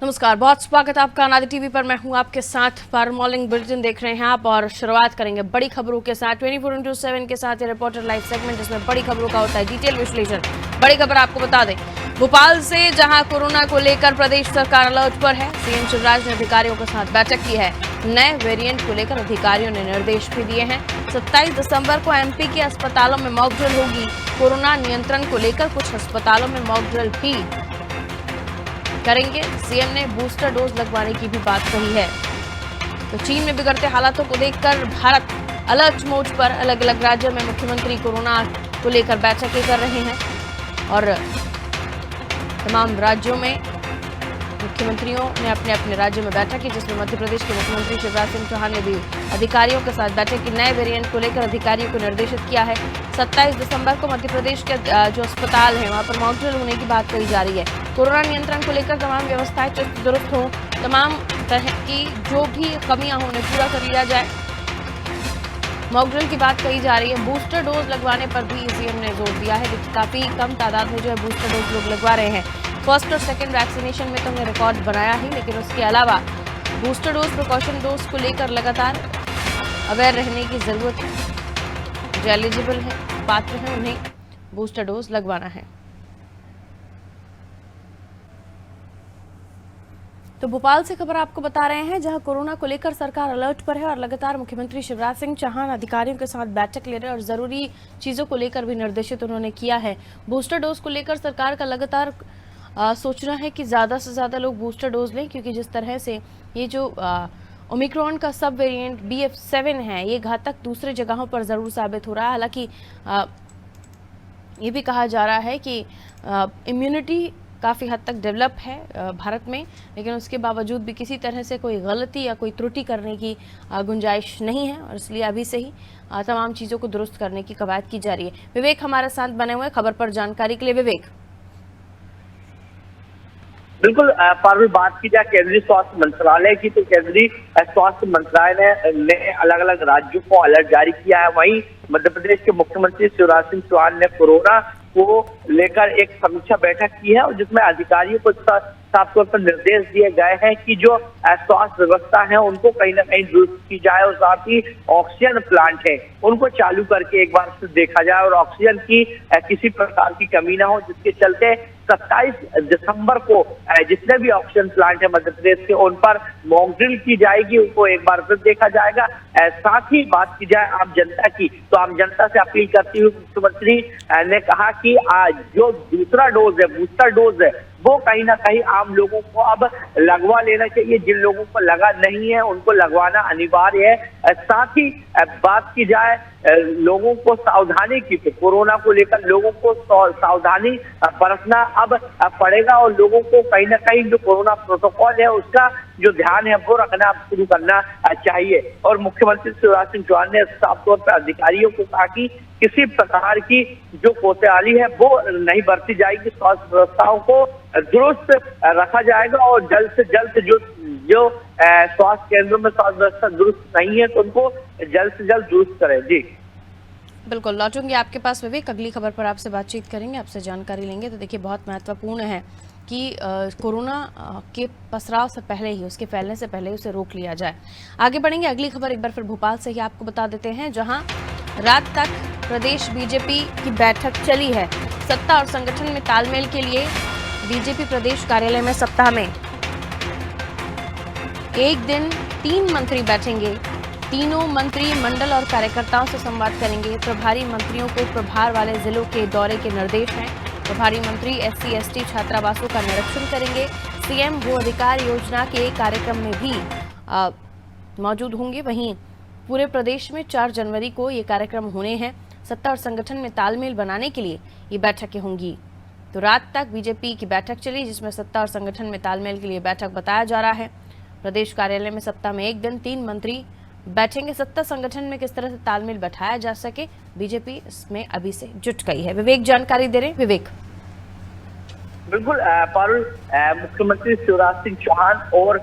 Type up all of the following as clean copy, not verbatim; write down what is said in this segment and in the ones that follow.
नमस्कार, बहुत स्वागत है आपका अनादि टीवी पर। मैं हूं आपके साथ। पर मॉर्निंग बुलेटिन देख रहे हैं आप और शुरुआत करेंगे बड़ी खबरों के साथ 24x7 के साथ ये रिपोर्टर लाइव सेगमेंट, जिसमें बड़ी खबरों का होता है डिटेल विश्लेषण। बड़ी खबर आपको बता दें भोपाल से, जहां कोरोना को लेकर प्रदेश सरकार अलर्ट पर है। सीएम शिवराज ने अधिकारियों के साथ बैठक की है। नए वेरिएंट को लेकर अधिकारियों ने निर्देश भी दिए हैं। 27 दिसंबर को एमपी के अस्पतालों में मॉक ड्रिल होगी। कोरोना नियंत्रण को लेकर कुछ अस्पतालों में मॉक ड्रिल भी करेंगे। सीएम ने बूस्टर डोज लगवाने की भी बात कही है। तो चीन में बिगड़ते हालातों को देखकर भारत अलर्ट मोड पर। अलग अलग राज्यों में मुख्यमंत्री कोरोना को लेकर बैठकें कर रहे हैं और तमाम राज्यों में मुख्यमंत्रियों ने अपने अपने राज्यों में बैठक की, जिसमें मध्य प्रदेश के मुख्यमंत्री शिवराज सिंह चौहान ने भी अधिकारियों के साथ बैठक की। नए वेरिएंट को लेकर अधिकारियों को निर्देशित किया है। 27 दिसंबर को मध्य प्रदेश के जो अस्पताल हैं वहां पर मॉक ड्रिल होने की बात कही जा रही है। कोरोना नियंत्रण को लेकर तमाम व्यवस्थाएं चुस्त दुरुस्त हों, तमाम तरह की जो भी कमियां हों उन्हें पूरा कर लिया जाए। मॉक ड्रिल की बात कही जा रही है। बूस्टर डोज लगवाने पर भी सीएम ने जोर दिया है। काफी कम तादाद में जो है बूस्टर डोज लोग लगवा रहे हैं। फर्स्ट और सेकंड वैक्सीनेशन में तो हमने रिकॉर्ड बनाया ही, लेकिन उसके अलावा बूस्टर डोज, प्रिकॉशन डोज को लेकर लगातार अवेयर रहने की जरूरत है। जो एलिजिबल है, पात्र हैं, उन्हें बूस्टर डोज लगवाना है। तो भोपाल से खबर आपको बता रहे हैं, जहां कोरोना को लेकर सरकार अलर्ट पर है और लगातार मुख्यमंत्री शिवराज सिंह चौहान अधिकारियों के साथ बैठक ले रहे हैं और जरूरी चीजों को लेकर भी निर्देशित उन्होंने किया है। बूस्टर डोज को लेकर सरकार का लगातार सोचना है कि ज़्यादा से ज़्यादा लोग बूस्टर डोज लें, क्योंकि जिस तरह से ये जो ओमिक्रॉन का सब वेरिएंट BF7 है, ये घातक दूसरे जगहों पर ज़रूर साबित हो रहा है। हालांकि ये भी कहा जा रहा है कि इम्यूनिटी काफ़ी हद तक डेवलप है भारत में, लेकिन उसके बावजूद भी किसी तरह से कोई गलती या कोई त्रुटि करने की गुंजाइश नहीं है और इसलिए अभी से ही तमाम चीज़ों को दुरुस्त करने की कवायद की जा रही है। विवेक हमारे साथ बने हुए खबर पर जानकारी के लिए। विवेक, बिल्कुल, पर बात की जाए केंद्रीय स्वास्थ्य मंत्रालय की, तो केंद्रीय स्वास्थ्य मंत्रालय ने अलग अलग राज्यों को अलर्ट जारी किया है। वहीं मध्य प्रदेश के मुख्यमंत्री शिवराज सिंह चौहान ने कोरोना को लेकर एक समीक्षा बैठक की है और जिसमें अधिकारियों को साफ तौर पर निर्देश दिए गए हैं कि जो स्वास्थ्य व्यवस्था है उनको कहीं ना कहीं दुरुस्त की जाए और साथ ही ऑक्सीजन प्लांट है उनको चालू करके एक बार से देखा जाए और ऑक्सीजन की किसी प्रकार की कमी ना हो, जिसके चलते 27 दिसंबर को जितने भी ऑक्सीजन प्लांट है मध्य प्रदेश के, उन पर मॉक ड्रिल की जाएगी, उनको एक बार फिर देखा जाएगा। साथ ही बात की जाए आम जनता की, तो आम जनता से अपील करती हुई मुख्यमंत्री ने कहा कि जो दूसरा डोज है, बूस्टर डोज है, वो कहीं ना कहीं आम लोगों को अब लगवा लेना चाहिए। जिन लोगों को लगा नहीं है उनको लगवाना अनिवार्य है। साथ ही बात की जाए लोगों को सावधानी की, तो कोरोना को लेकर लोगों को सावधानी बरतना अब पड़ेगा और लोगों को कहीं ना कहीं जो कोरोना प्रोटोकॉल है उसका जो ध्यान है वो रखना शुरू करना चाहिए। और मुख्यमंत्री शिवराज सिंह चौहान ने साफ तौर पर अधिकारियों को कहा कि किसी प्रकार की जो कोताही है वो नहीं बरती जाएगी, स्वास्थ्य व्यवस्थाओं को दुरुस्त रखा जाएगा और जल्द से जल्द जो स्वास्थ्य केंद्रों में स्वास्थ्य व्यवस्था दुरुस्त नहीं है तो उनको जल्द से जल्द दुरुस्त करें। जी बिल्कुल, लौटूंगी आपके पास विवेक। अगली खबर पर आपसे बातचीत करेंगे, आपसे जानकारी लेंगे। तो देखिए, बहुत महत्वपूर्ण है कि कोरोना के पसराव से पहले ही, उसके फैलने से पहले उसे रोक लिया जाए। आगे बढ़ेंगे। अगली खबर एक बार फिर भोपाल से ही आपको बता देते हैं, जहां रात तक प्रदेश बीजेपी की बैठक चली है। सत्ता और संगठन में तालमेल के लिए बीजेपी प्रदेश कार्यालय में सप्ताह में एक दिन 3 मंत्री बैठेंगे। तीनों मंत्री मंडल और कार्यकर्ताओं से संवाद करेंगे। प्रभारी मंत्रियों को प्रभार वाले जिलों के दौरे के निर्देश हैं। प्रभारी मंत्री SC/ST छात्रावासों का निरीक्षण करेंगे। सीएम भू अधिकार योजना के कार्यक्रम में भी मौजूद होंगे। वहीं पूरे प्रदेश में 4 जनवरी को ये कार्यक्रम होने हैं। सत्ता और संगठन में तालमेल बनाने के लिए ये बैठकें होंगी। तो रात तक बीजेपी की बैठक चली, जिसमें सत्ता और संगठन में तालमेल के लिए बैठक बताया जा रहा है। प्रदेश कार्यालय में सप्ताह में एक दिन 3 मंत्री बैठेंगे। सत्ता संगठन में किस तरह से तालमेल बैठाया जा सके, बीजेपी इसमें अभी से जुट गई है। विवेक जानकारी दे रहे हैं। विवेक, बिल्कुल पारुल, मुख्यमंत्री शिवराज सिंह चौहान और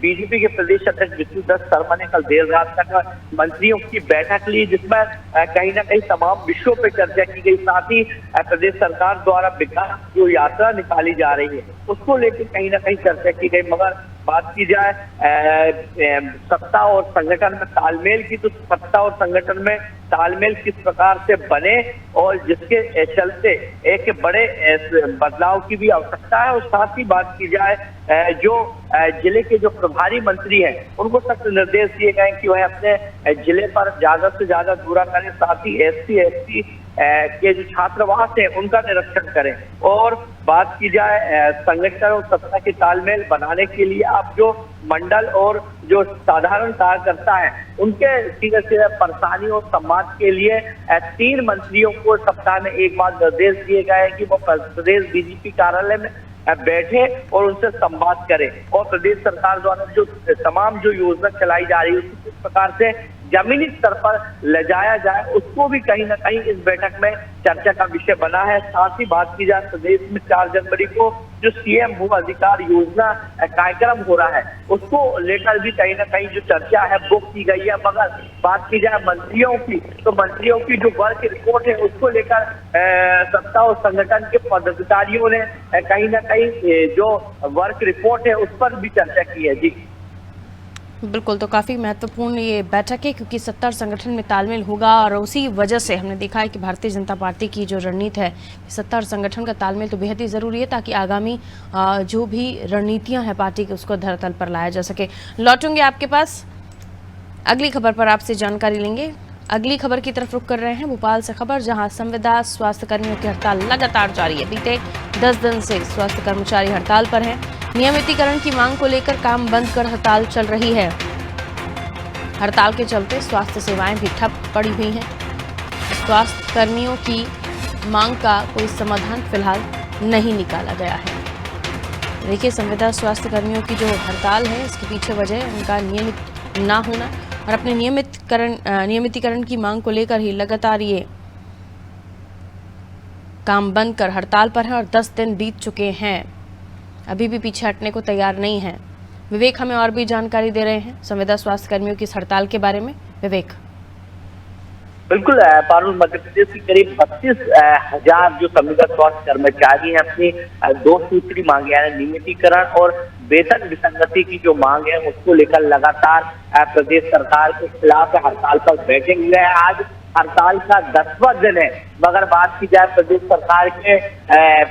बीजेपी के प्रदेश अध्यक्ष विष्णुदत्त शर्मा ने कल देर रात तक मंत्रियों की बैठक ली, जिसमें कहीं ना कहीं तमाम विषयों पर चर्चा की गई। साथ ही प्रदेश सरकार द्वारा विकास जो यात्रा निकाली जा रही है उसको लेकर कहीं ना कहीं चर्चा की गई। मगर बात की जाए सत्ता और संगठन में तालमेल की, तो सत्ता और संगठन में तालमेल किस प्रकार से बने और जिसके चलते एक बड़े बदलाव की भी आवश्यकता है। और साथ ही बात की जाए जो जिले के जो प्रभारी मंत्री हैं उनको सख्त निर्देश दिए गए कि वह अपने जिले पर ज्यादा से ज्यादा दूरा करें। साथ ही SC/ST के जो छात्रावास है उनका निरीक्षण करें। और बात की जाए संगठन और सत्ता के तालमेल बनाने के लिए अब जो मंडल और जो साधारण कार्यकर्ता है उनके सीधे सीधे परेशानी और संवाद के लिए 3 मंत्रियों को सप्ताह में एक बार निर्देश दिए गए हैं कि वो प्रदेश बीजेपी कार्यालय में बैठे और उनसे संवाद करें और प्रदेश सरकार द्वारा जो तमाम जो योजना चलाई जा रही है उसको किस प्रकार से जमीनी स्तर पर ले जाया जाए उसको भी कहीं ना कहीं इस बैठक में चर्चा का विषय बना है। साथ ही बात की जाए प्रदेश में 4 जनवरी को जो CM भू अधिकार योजना कार्यक्रम हो रहा है उसको लेकर भी कहीं ना कहीं जो चर्चा है वो की गई है। मगर बात की जाए मंत्रियों की, तो मंत्रियों की जो वर्क रिपोर्ट है उसको लेकर सत्ता और संगठन के पदाधिकारियों ने कहीं ना कहीं जो वर्क रिपोर्ट है उस पर भी चर्चा की है। जी बिल्कुल, तो काफ़ी महत्वपूर्ण ये बैठक है क्योंकि सत्ता और संगठन में तालमेल होगा और उसी वजह से हमने देखा है कि भारतीय जनता पार्टी की जो रणनीति है सत्ता और संगठन का तालमेल तो बेहद ही ज़रूरी है ताकि आगामी जो भी रणनीतियां हैं पार्टी की उसको धरातल पर लाया जा सके। लौटूंगे आपके पास, अगली खबर पर आपसे जानकारी लेंगे। अगली खबर की तरफ रुख कर रहे हैं भोपाल से खबर, जहां संविदा स्वास्थ्य कर्मियों की हड़ताल लगातार जारी है। बीते 10 दिन से स्वास्थ्य कर्मचारी हड़ताल पर हैं। नियमितीकरण की मांग को लेकर काम बंद कर हड़ताल चल रही है। हड़ताल के चलते स्वास्थ्य सेवाएं भी ठप पड़ी हुई हैं। स्वास्थ्य कर्मियों की मांग का कोई समाधान फिलहाल नहीं निकाला गया है। देखिए, संविदा स्वास्थ्य कर्मियों की जो हड़ताल है इसके पीछे वजह उनका नियमित ना होना और अपने नियमितीकरण की मांग को लेकर ही लगातार ये काम बंद कर हड़ताल पर है और 10 दिन बीत चुके हैं, अभी भी पीछे हटने को तैयार नहीं है। विवेक हमें और भी जानकारी दे रहे हैं संविदा स्वास्थ्य कर्मियों की इस हड़ताल के बारे में। विवेक। बिल्कुल पारुल, मध्य प्रदेश की करीब 32,000 जो संविदा स्वास्थ्य कर्मचारी हैं अपनी 2 सूत्री मांगे यानी नियमितीकरण और वेतन विसंगति की जो मांग है उसको लेकर लगातार प्रदेश सरकार के खिलाफ हड़ताल पर बैठे हुए हैं। आज हड़ताल का 10वां दिन है। मगर बात की जाए प्रदेश सरकार के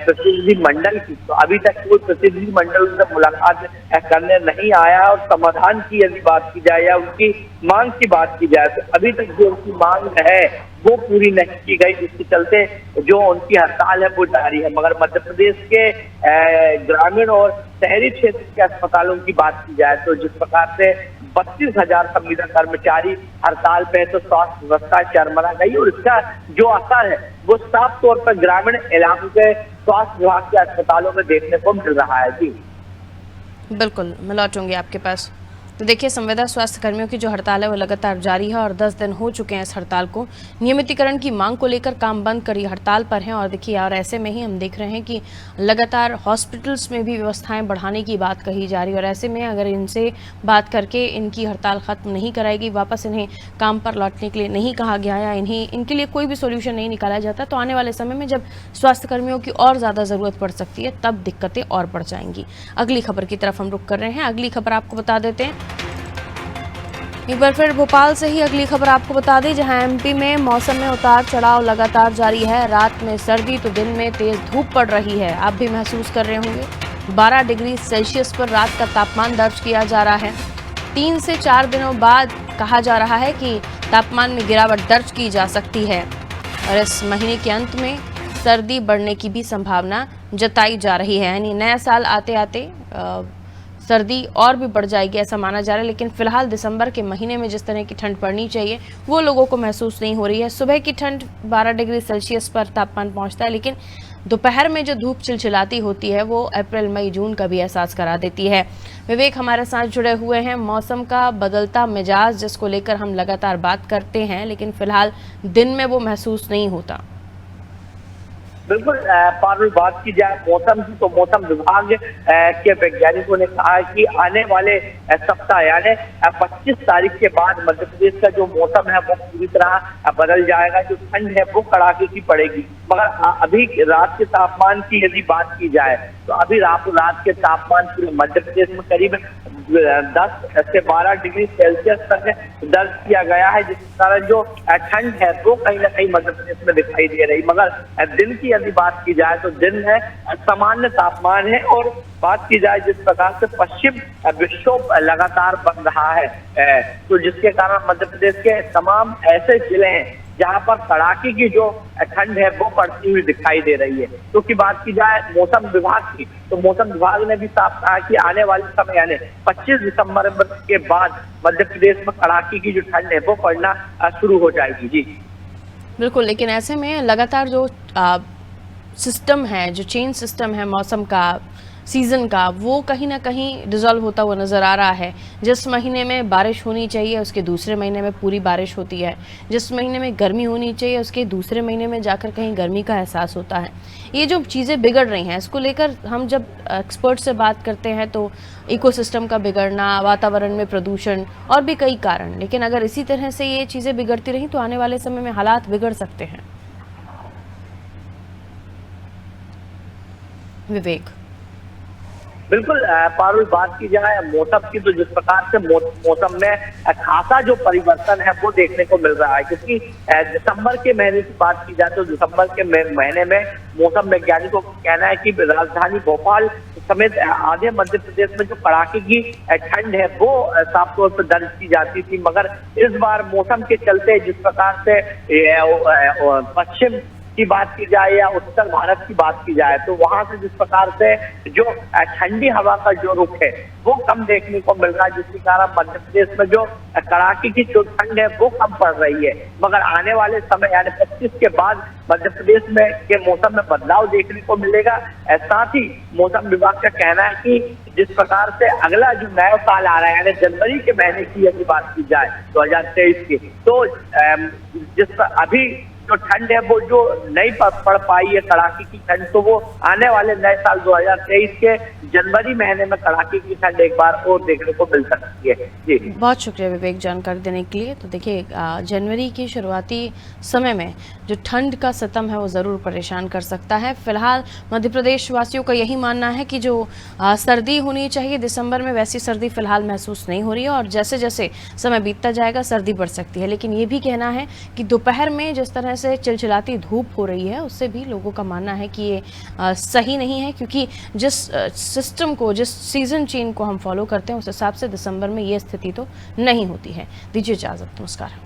प्रतिनिधि मंडल की, तो अभी तक कोई प्रतिनिधि मंडल उनसे मुलाकात करने नहीं आया और समाधान की यदि बात की जाए या उनकी मांग की बात की जाए तो अभी तक जो उनकी मांग है वो पूरी नहीं की गई, जिसके चलते जो उनकी हड़ताल है वो जारी है। मगर मध्य प्रदेश के ग्रामीण और शहरी क्षेत्र के अस्पतालों की बात की जाए तो जिस प्रकार से 32,000 संविदा कर्मचारी हड़ताल पे तो स्वास्थ्य व्यवस्था चरमरा गई और इसका जो असर है वो साफ तौर पर ग्रामीण इलाकों के स्वास्थ्य विभाग के अस्पतालों में देखने को मिल रहा है। जी बिल्कुल, मैं लौटूंगी आपके पास। तो देखिए, संविदा स्वास्थ्य कर्मियों की जो हड़ताल है वो लगातार जारी है और 10 दिन हो चुके हैं इस हड़ताल को। नियमितीकरण की मांग को लेकर काम बंद कर ये हड़ताल पर हैं और देखिए, और ऐसे में ही हम देख रहे हैं कि लगातार हॉस्पिटल्स में भी व्यवस्थाएं बढ़ाने की बात कही जा रही है और ऐसे में अगर इनसे बात करके इनकी हड़ताल खत्म नहीं कराएगी, वापस इन्हें काम पर लौटने के लिए नहीं कहा गया या इनके लिए कोई भी सोल्यूशन नहीं निकाला जाता, तो आने वाले समय में जब स्वास्थ्य कर्मियों की और ज़्यादा ज़रूरत पड़ सकती है तब दिक्कतें और बढ़ जाएंगी। अगली खबर की तरफ हम रुख कर रहे हैं। अगली खबर आपको बता देते हैं, एक बार फिर भोपाल से ही अगली खबर आपको बता दें, जहां MP में मौसम में उतार चढ़ाव लगातार जारी है। रात में सर्दी तो दिन में तेज धूप पड़ रही है, आप भी महसूस कर रहे होंगे। 12 डिग्री सेल्सियस पर रात का तापमान दर्ज किया जा रहा है। 3 से 4 दिनों बाद कहा जा रहा है कि तापमान में गिरावट दर्ज की जा सकती है और इस महीने के अंत में सर्दी बढ़ने की भी संभावना जताई जा रही है। यानी नया साल आते आते सर्दी और भी बढ़ जाएगी ऐसा माना जा रहा है। लेकिन फिलहाल दिसंबर के महीने में जिस तरह की ठंड पड़नी चाहिए वो लोगों को महसूस नहीं हो रही है। सुबह की ठंड 12 डिग्री सेल्सियस पर तापमान पहुंचता है, लेकिन दोपहर में जो धूप चिलचिलाती होती है वो अप्रैल मई जून का भी एहसास करा देती है। विवेक हमारे साथ जुड़े हुए हैं। मौसम का बदलता मिजाज जिसको लेकर हम लगातार बात करते हैं, लेकिन फिलहाल दिन में वो महसूस नहीं होता। बिल्कुल पारुल, बात की जाए मौसम की तो मौसम विभाग के वैज्ञानिकों ने कहा है कि आने वाले सप्ताह यानी 25 तारीख के बाद मध्य प्रदेश का जो मौसम है वो पूरी तरह बदल जाएगा। जो ठंड है वो कड़ाके की पड़ेगी। मगर अभी रात के तापमान की यदि बात की जाए तो अभी रात के तापमान पूरे मध्य प्रदेश में करीब 10 से 12 डिग्री सेल्सियस तक दर्ज किया गया है, जिसके कारण जो ठंड है वो कहीं ना कहीं मध्य प्रदेश में दिखाई दे रही। मगर दिन की यदि बात की जाए तो दिन है सामान्य तापमान है। और बात की जाए जिस प्रकार से पश्चिम विक्षोभ लगातार बन रहा है तो जिसके कारण मध्य प्रदेश के तमाम ऐसे जिले हैं जहां पर कड़ाके की जो ठंड है वो पड़ती हुई दिखाई दे रही है। तो की बात की जाए मौसम विभाग की तो मौसम विभाग ने भी साफ कहा कि आने वाले समय यानी 25 दिसंबर के बाद मध्य प्रदेश में कड़ाके की जो ठंड है वो पड़ना शुरू हो जाएगी। जी बिल्कुल, लेकिन ऐसे में लगातार जो सिस्टम है, जो चेंज सिस्टम है मौसम का, सीज़न का, वो कहीं ना कहीं डिज़ोल्व होता हुआ नज़र आ रहा है। जिस महीने में बारिश होनी चाहिए उसके दूसरे महीने में पूरी बारिश होती है, जिस महीने में गर्मी होनी चाहिए उसके दूसरे महीने में जाकर कहीं गर्मी का एहसास होता है। ये जो चीज़ें बिगड़ रही हैं, इसको लेकर हम जब एक्सपर्ट से बात करते हैं तो इकोसिस्टम का बिगड़ना, वातावरण में प्रदूषण और भी कई कारण, लेकिन अगर इसी तरह से ये चीज़ें बिगड़ती रहीं तो आने वाले समय में हालात बिगड़ सकते हैं। विवेक। बिल्कुल पारुल, बात की जाए मौसम की तो जिस प्रकार से मौसम में खासा जो परिवर्तन है वो देखने को मिल रहा है, क्योंकि दिसंबर के महीने की बात की जाए तो दिसंबर के महीने में मौसम वैज्ञानिकों का कहना है कि राजधानी भोपाल समेत आधे मध्य प्रदेश में जो कड़ाके की ठंड है वो साफ तौर पर दर्ज की जाती थी। मगर इस बार मौसम के चलते जिस प्रकार से पश्चिम की बात की जाए या उत्तर भारत की बात की जाए तो वहां से जिस प्रकार से जो ठंडी हवा का जो रुख है वो कम देखने को मिल रहा है, जिसके कारण मध्य प्रदेश में जो कड़ाके की जो ठंड है वो कम पड़ रही है। मगर आने वाले समय यानी 25 के बाद मध्य प्रदेश में के मौसम में बदलाव देखने को मिलेगा। साथ ही मौसम विभाग का कहना है कि जिस प्रकार से अगला जो नया साल आ रहा है यानी जनवरी के महीने की यदि बात की जाए 2023 की तो जिस अभी जो ठंड है वो जो नहीं पड़ पाई है कड़ाके की ठंड, तो वो आने वाले नए साल 2023 के जनवरी महीने में कड़ाके की ठंड एक बार और देखने को मिल सकती है। जी बहुत शुक्रिया विवेक जानकारी देने के लिए। तो देखिए, जनवरी की शुरुआती समय में जो ठंड का सितम है वो ज़रूर परेशान कर सकता है। फिलहाल मध्य प्रदेश वासियों का यही मानना है कि जो सर्दी होनी चाहिए दिसंबर में, वैसी सर्दी फिलहाल महसूस नहीं हो रही है और जैसे जैसे समय बीतता जाएगा सर्दी बढ़ सकती है। लेकिन ये भी कहना है कि दोपहर में जिस तरह से चिलचिलाती धूप हो रही है उससे भी लोगों का मानना है कि ये सही नहीं है, क्योंकि जिस सिस्टम को, जिस सीजन चेन को हम फॉलो करते हैं उस हिसाब से दिसंबर में ये स्थिति तो नहीं होती है। दीजिए इजाज़त, नमस्कार।